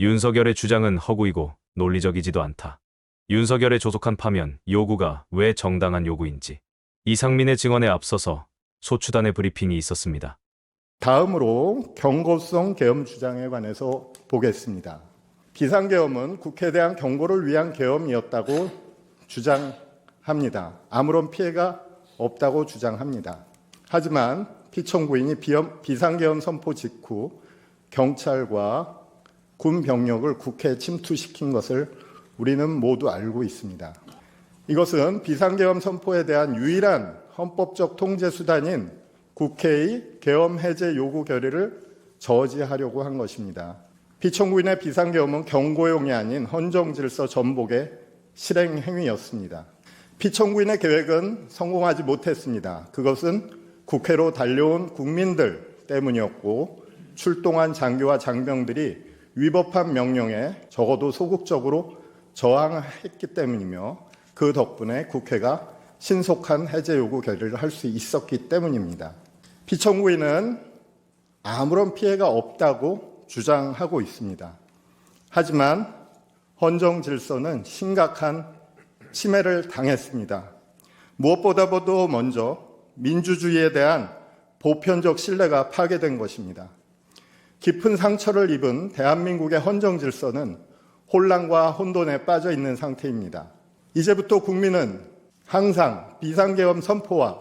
윤석열의 주장은 허구이고 논리적이지도 않다. 윤석열의 조속한 파면 요구가 왜 정당한 요구인지 이상민의 증언에 앞서서 소추단의 브리핑이 있었습니다. 다음으로 경고성 계엄 주장에 관해서 보겠습니다. 비상계엄은 국회에 대한 경고를 위한 계엄이었다고 주장합니다. 아무런 피해가 없다고 주장합니다. 하지만 피청구인이 비상계엄 선포 직후 경찰과 군 병력을 국회에 침투시킨 것을 우리는 모두 알고 있습니다. 이것은 비상계엄 선포에 대한 유일한 헌법적 통제 수단인 국회의 계엄 해제 요구 결의를 저지하려고 한 것입니다. 피청구인의 비상계엄은 경고용이 아닌 헌정질서 전복의 실행 행위였습니다. 피청구인의 계획은 성공하지 못했습니다. 그것은 국회로 달려온 국민들 때문이었고 출동한 장교와 장병들이 위법한 명령에 적어도 소극적으로 저항했기 때문이며 그 덕분에 국회가 신속한 해제 요구 결의를 할 수 있었기 때문입니다. 피청구인은 아무런 피해가 없다고 주장하고 있습니다. 하지만 헌정 질서는 심각한 침해를 당했습니다. 무엇보다도 먼저 민주주의에 대한 보편적 신뢰가 파괴된 것입니다. 깊은 상처를 입은 대한민국의 헌정 질서는 혼란과 혼돈에 빠져 있는 상태입니다. 이제부터 국민은 항상 비상계엄 선포와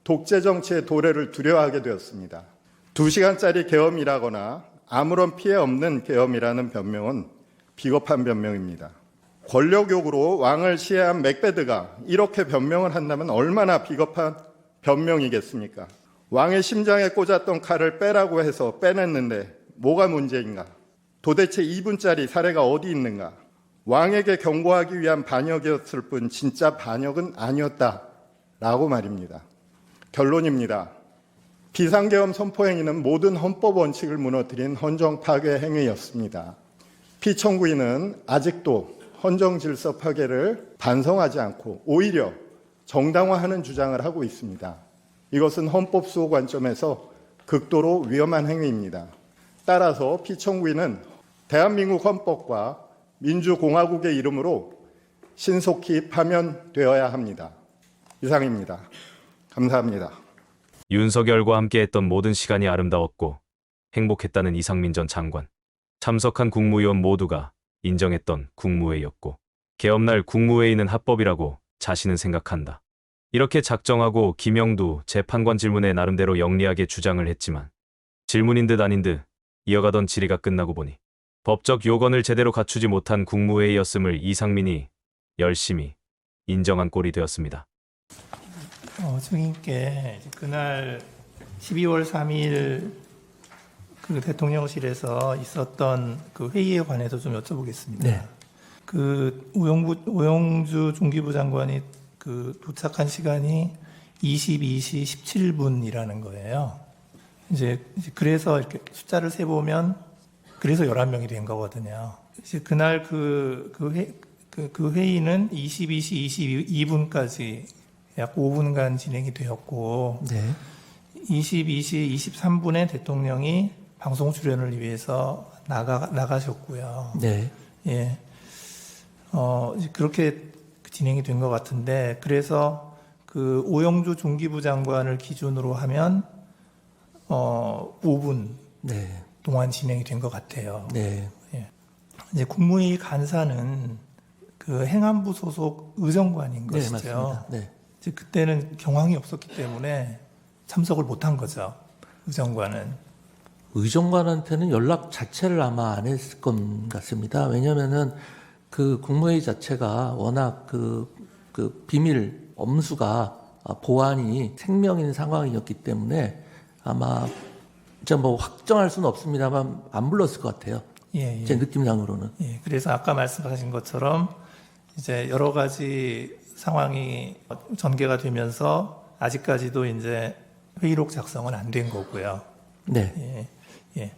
독재 정치의 도래를 두려워하게 되었습니다. 2시간짜리 계엄이라거나 아무런 피해 없는 계엄이라는 변명은 비겁한 변명입니다. 권력욕으로 왕을 시해한 맥베드가 이렇게 변명을 한다면 얼마나 비겁한 변명이겠습니까? 왕의 심장에 꽂았던 칼을 빼라고 해서 빼냈는데 뭐가 문제인가? 도대체 2분짜리 사례가 어디 있는가? 왕에게 경고하기 위한 반역이었을 뿐 진짜 반역은 아니었다라고 말입니다. 결론입니다. 비상계엄 선포 행위는 모든 헌법 원칙을 무너뜨린 헌정 파괴 행위였습니다. 피청구인은 아직도 헌정 질서 파괴를 반성하지 않고 오히려 정당화하는 주장을 하고 있습니다. 이것은 헌법 수호 관점에서 극도로 위험한 행위입니다. 따라서 피청구인은 대한민국 헌법과 민주공화국의 이름으로 신속히 파면되어야 합니다. 이상입니다. 감사합니다. 윤석열과 함께했던 모든 시간이 아름다웠고 행복했다는 이상민 전 장관. 참석한 국무위원 모두가 인정했던 국무회의였고 계엄날 국무회의는 합법이라고 자신은 생각한다. 이렇게 작정하고 김영두 재판관 질문에 나름대로 영리하게 주장을 했지만 질문인 듯 아닌 듯 이어가던 질의가 끝나고 보니 법적 요건을 제대로 갖추지 못한 국무회의였음을 이상민이 열심히 인정한 꼴이 되었습니다. 증인께 그날 12월 3일 그 대통령실에서 있었던 그 회의에 관해서 좀 여쭤보겠습니다. 네. 그 오영주 중기부 장관이 그 도착한 시간이 22시 17분이라는 거예요. 이제 그래서 이렇게 숫자를 세보면 그래서 11명이 된 거거든요. 이제 그날 그 회의는 22시 22분까지 약 5분간 진행이 되었고, 네. 22시 23분에 대통령이 방송 출연을 위해서 나가셨고요. 네. 예. 이제 그렇게 진행이 된 것 같은데, 그래서 그 오영주 중기부 장관을 기준으로 하면 5분 네. 동안 진행이 된 것 같아요. 네. 예. 이제 국무회의 간사는 그 행안부 소속 의정관인 네, 것이죠. 맞습니다. 네. 이제 그때는 경황이 없었기 때문에 참석을 못한 거죠. 의정관은. 의정관한테는 연락 자체를 아마 안 했을 것 같습니다. 왜냐면은 그 국무회의 자체가 워낙 그 비밀 엄수가 보안이 생명인 상황이었기 때문에 아마 진짜 뭐 확정할 수는 없습니다만 안 불렀을 것 같아요. 예, 예. 제 느낌상으로는. 예, 그래서 아까 말씀하신 것처럼 이제 여러 가지 상황이 전개가 되면서 아직까지도 이제 회의록 작성은 안 된 거고요. 네. 예, 예.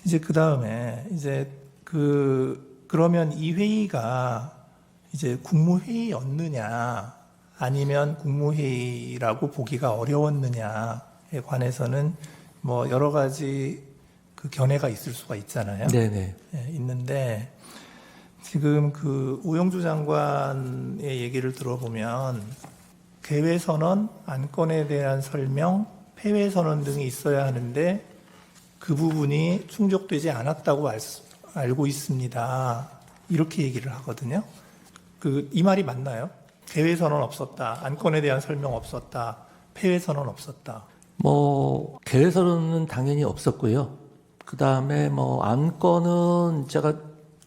이제 그 다음에 이제 그러면 이 회의가 이제 국무회의였느냐 아니면 국무회의라고 보기가 어려웠느냐에 관해서는 뭐 여러 가지 그 견해가 있을 수가 있잖아요. 네네. 예, 있는데 지금 그 우영주 장관의 얘기를 들어보면 개회 선언, 안건에 대한 설명, 폐회 선언 등이 있어야 하는데 그 부분이 충족되지 않았다고 알고 있습니다. 이렇게 얘기를 하거든요. 이 말이 맞나요? 개회 선언 없었다, 안건에 대한 설명 없었다, 폐회 선언 없었다. 뭐 개회설은 당연히 없었고요. 그 다음에 뭐 안건은 제가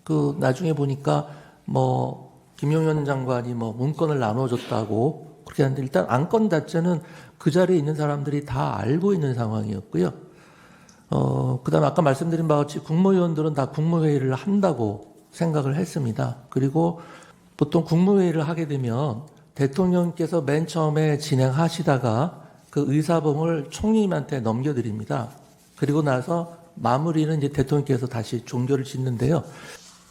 그 나중에 보니까 뭐 김용현 장관이 뭐 문건을 나눠줬다고 그렇게 하는데 일단 안건 자체는 그 자리에 있는 사람들이 다 알고 있는 상황이었고요. 그 다음에 아까 말씀드린 바와 같이 국무위원들은 다 국무회의를 한다고 생각을 했습니다. 그리고 보통 국무회의를 하게 되면 대통령께서 맨 처음에 진행하시다가 그 의사봉을 총리님한테 넘겨드립니다. 그리고 나서 마무리는 이제 대통령께서 다시 종결을 짓는데요.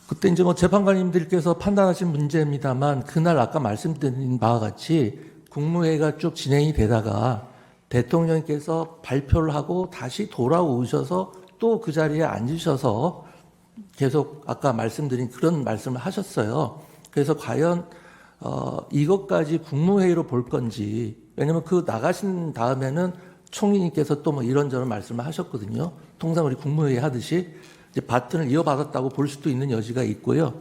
그때 이제 뭐 재판관님들께서 판단하신 문제입니다만 그날 아까 말씀드린 바와 같이 국무회의가 쭉 진행이 되다가 대통령께서 발표를 하고 다시 돌아오셔서 또 그 자리에 앉으셔서 계속 아까 말씀드린 그런 말씀을 하셨어요. 그래서 과연 이것까지 국무회의로 볼 건지, 왜냐면 그 나가신 다음에는 총리님께서 또 뭐 이런저런 말씀을 하셨거든요. 통상 우리 국무회의 하듯이 이제 바튼을 이어받았다고 볼 수도 있는 여지가 있고요.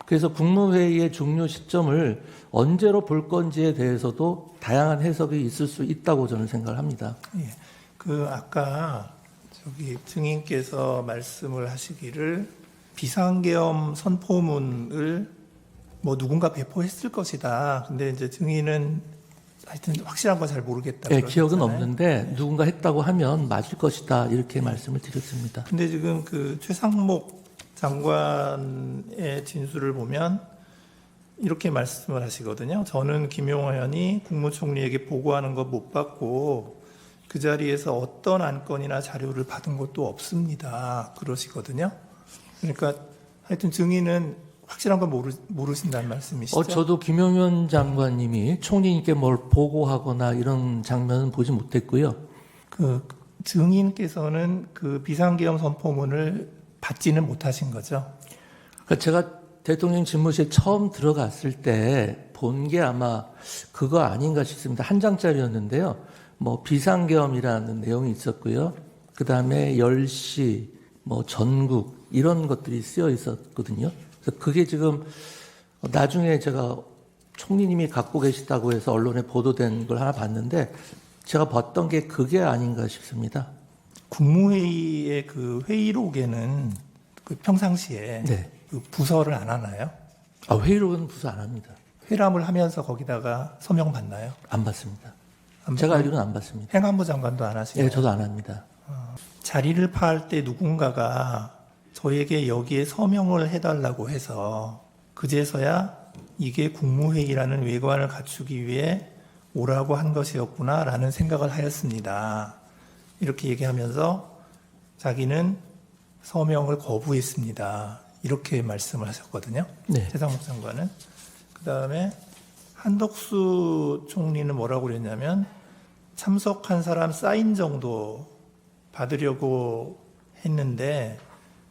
그래서 국무회의의 종료 시점을 언제로 볼 건지에 대해서도 다양한 해석이 있을 수 있다고 저는 생각을 합니다. 예. 아까 증인께서 말씀을 하시기를 비상계엄 선포문을 뭐 누군가 배포했을 것이다. 근데 이제 증인은 하여튼 확실한 건 잘 모르겠다. 네, 기억은 없는데 누군가 했다고 하면 맞을 것이다. 이렇게 말씀을 드렸습니다. 근데 지금 최상목 장관의 진술을 보면 이렇게 말씀을 하시거든요. 저는 김용호 의원이 국무총리에게 보고하는 것 못 받고 그 자리에서 어떤 안건이나 자료를 받은 것도 없습니다. 그러시거든요. 그러니까 하여튼 증인은 확실한 건 모르신다는 말씀이시죠? 저도 김용현 장관님이 총리님께 뭘 보고하거나 이런 장면은 보지 못했고요. 증인께서는 비상계엄 선포문을 받지는 못하신 거죠? 그러니까 제가 대통령 집무실에 처음 들어갔을 때 본 게 아마 그거 아닌가 싶습니다. 한 장짜리였는데요. 뭐 비상계엄이라는 내용이 있었고요. 그 다음에 10시, 뭐 전국 이런 것들이 쓰여 있었거든요. 그래서 그게 지금 나중에 제가 총리님이 갖고 계시다고 해서 언론에 보도된 걸 하나 봤는데 제가 봤던 게 그게 아닌가 싶습니다. 국무회의의 회의록에는 평상시에 네. 부서를 안 하나요? 회의록은 부서 안 합니다. 회람을 하면서 거기다가 서명 받나요? 안 받습니다. 제가 알기로는 안 받습니다. 행안부 장관도 안 하시나요? 네, 저도 안 합니다. 자리를 파할 때 누군가가 저에게 여기에 서명을 해달라고 해서 그제서야 이게 국무회의라는 외관을 갖추기 위해 오라고 한 것이었구나라는 생각을 하였습니다. 이렇게 얘기하면서 자기는 서명을 거부했습니다. 이렇게 말씀을 하셨거든요. 네. 최상목 장관은. 그 다음에 한덕수 총리는 뭐라고 그랬냐면 참석한 사람 사인 정도 받으려고 했는데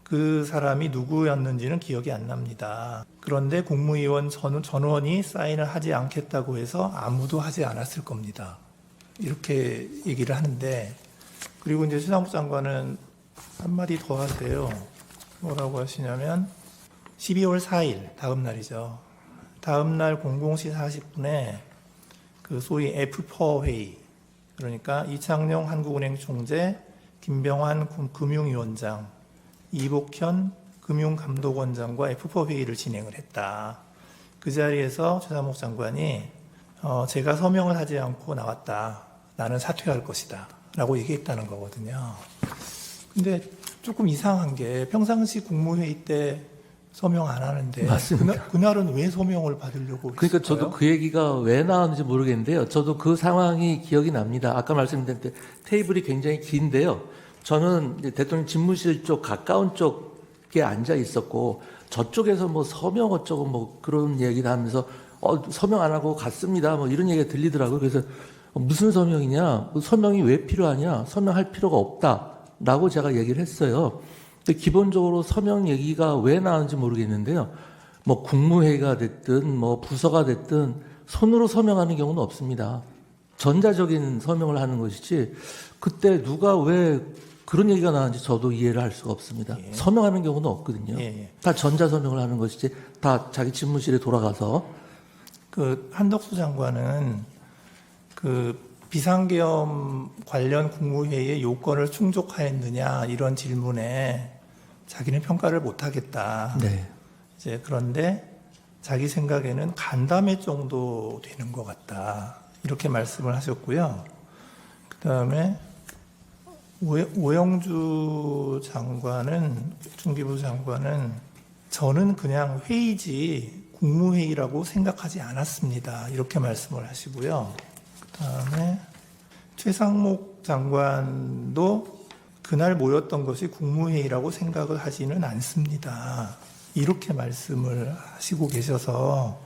그 사람이 누구였는지는 기억이 안 납니다. 그런데 국무위원 전원이 사인을 하지 않겠다고 해서 아무도 하지 않았을 겁니다. 이렇게 얘기를 하는데, 그리고 이제 최상목 장관은 한마디 더 하세요. 뭐라고 하시냐면 12월 4일 다음 날이죠. 다음 날 00시 40분에 소위 F4 회의, 그러니까 이창용 한국은행 총재, 김병환 금융위원장, 이복현 금융감독원장과 F4 회의를 진행을 했다. 그 자리에서 최상목 장관이 제가 서명을 하지 않고 나왔다. 나는 사퇴할 것이다. 라고 얘기했다는 거거든요. 근데 조금 이상한 게 평상시 국무회의 때 서명 안 하는데 맞습니다. 그날은 왜 서명을 받으려고 그러니까 했을까요? 저도 그 얘기가 왜 나왔는지 모르겠는데요. 저도 그 상황이 기억이 납니다. 아까 말씀드린 때 테이블이 굉장히 긴데요. 저는 이제 대통령 집무실 쪽 가까운 쪽에 앉아 있었고 저쪽에서 뭐 서명 어쩌고 뭐 그런 얘기를 하면서 서명 안 하고 갔습니다. 뭐 이런 얘기가 들리더라고요. 그래서 무슨 서명이냐? 서명이 왜 필요하냐? 서명할 필요가 없다. 라고 제가 얘기를 했어요. 근데 기본적으로 서명 얘기가 왜 나왔는지 모르겠는데요. 뭐 국무회의가 됐든 뭐 부서가 됐든 손으로 서명하는 경우는 없습니다. 전자적인 서명을 하는 것이지 그때 누가 왜 그런 얘기가 나왔는지 저도 이해를 할 수가 없습니다. 예. 서명하는 경우는 없거든요. 예. 다 전자 서명을 하는 것이지 다 자기 집무실에 돌아가서 그 한덕수 장관은 그 비상계엄 관련 국무회의의 요건을 충족하였느냐 이런 질문에 자기는 평가를 못하겠다. 네. 이제 그런데 자기 생각에는 간담회 정도 되는 것 같다. 이렇게 말씀을 하셨고요. 그 다음에 오영주 장관은, 중기부 장관은 저는 그냥 회의지 국무회의라고 생각하지 않았습니다. 이렇게 말씀을 하시고요. 그 다음에 최상목 장관도 그날 모였던 것이 국무회의라고 생각을 하지는 않습니다. 이렇게 말씀을 하시고 계셔서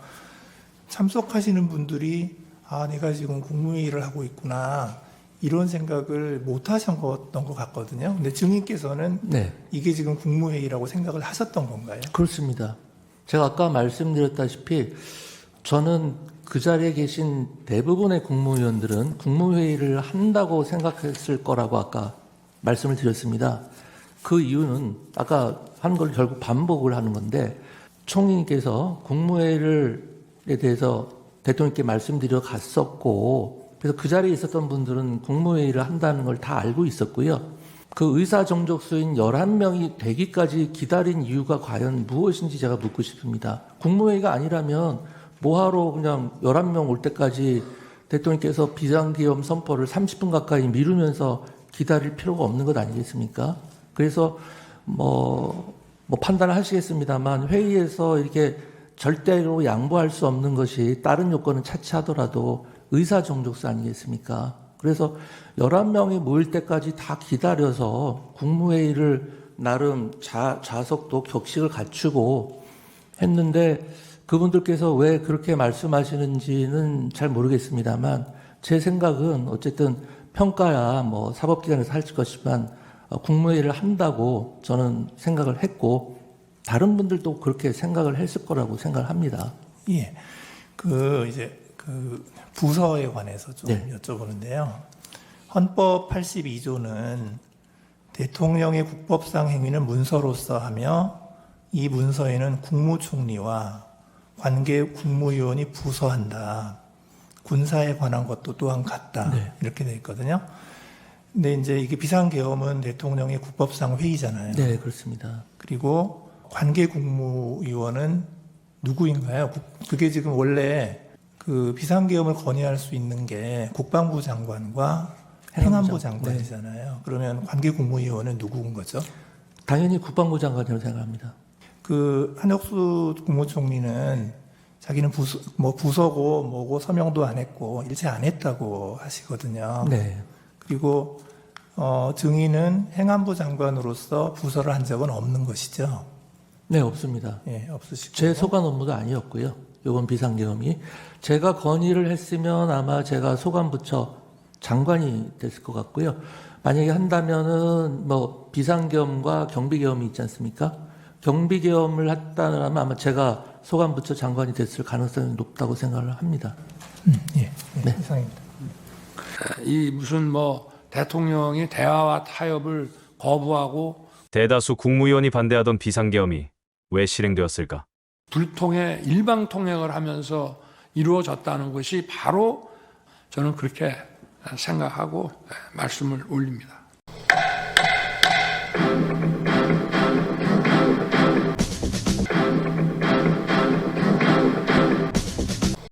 참석하시는 분들이 아, 내가 지금 국무회의를 하고 있구나. 이런 생각을 못 하셨던 것 같거든요. 근데 증인께서는 네. 이게 지금 국무회의라고 생각을 하셨던 건가요? 그렇습니다. 제가 아까 말씀드렸다시피 저는 그 자리에 계신 대부분의 국무위원들은 국무회의를 한다고 생각했을 거라고 아까 말씀을 드렸습니다. 그 이유는 아까 한 걸 결국 반복을 하는 건데 총리님께서 국무회의에 대해서 대통령께 말씀드려 갔었고 그래서 그 자리에 있었던 분들은 국무회의를 한다는 걸 다 알고 있었고요. 그 의사 정족수인 11명이 되기까지 기다린 이유가 과연 무엇인지 제가 묻고 싶습니다. 국무회의가 아니라면 뭐하러 그냥 11명 올 때까지 대통령께서 비상계엄 선포를 30분 가까이 미루면서 기다릴 필요가 없는 것 아니겠습니까? 그래서 뭐 판단을 하시겠습니다만 회의에서 이렇게 절대로 양보할 수 없는 것이 다른 요건은 차치하더라도 의사 정족수 아니겠습니까? 그래서 11명이 모일 때까지 다 기다려서 국무회의를 나름 좌석도 격식을 갖추고 했는데 그분들께서 왜 그렇게 말씀하시는지는 잘 모르겠습니다만 제 생각은 어쨌든 평가야 뭐 사법기관에서 할 것이지만 국무회의를 한다고 저는 생각을 했고 다른 분들도 그렇게 생각을 했을 거라고 생각을 합니다. 예. 이제 부서에 관해서 좀 네. 여쭤보는데요. 헌법 82조는 대통령의 국법상 행위는 문서로서 하며 이 문서에는 국무총리와 관계 국무위원이 부서한다. 군사에 관한 것도 또한 같다. 네. 이렇게 돼 있거든요. 근데 이제 이게 비상계엄은 대통령의 국법상 회의잖아요. 네, 그렇습니다. 그리고 관계 국무위원은 누구인가요? 그게 지금 원래 그 비상계엄을 건의할 수 있는 게 국방부 장관과 행안부 장관이잖아요. 그러면 관계 국무위원은 누구인 거죠? 당연히 국방부 장관이라고 생각합니다. 그 한덕수 국무총리는 자기는 부서고 뭐고 서명도 안 했고 일체 안 했다고 하시거든요. 네. 그리고 증인은 행안부 장관으로서 부서를 한 적은 없는 것이죠. 네, 없습니다. 예, 없으시고. 제 소관 업무도 아니었고요. 이번 비상계엄이 제가 건의를 했으면 아마 제가 소관부처 장관이 됐을 것 같고요. 만약에 한다면은 뭐 비상계엄과 경비계엄이 있지 않습니까? 경비계엄을 했다면 아마 제가 소관부처 장관이 됐을 가능성이 높다고 생각을 합니다. 예, 네. 이상입니다. 이 무슨 뭐 대통령이 대화와 타협을 거부하고 대다수 국무위원이 반대하던 비상계엄이 왜 실행되었을까? 불통해 일방 통행을 하면서 이루어졌다는 것이 바로 저는 그렇게 생각하고 말씀을 올립니다.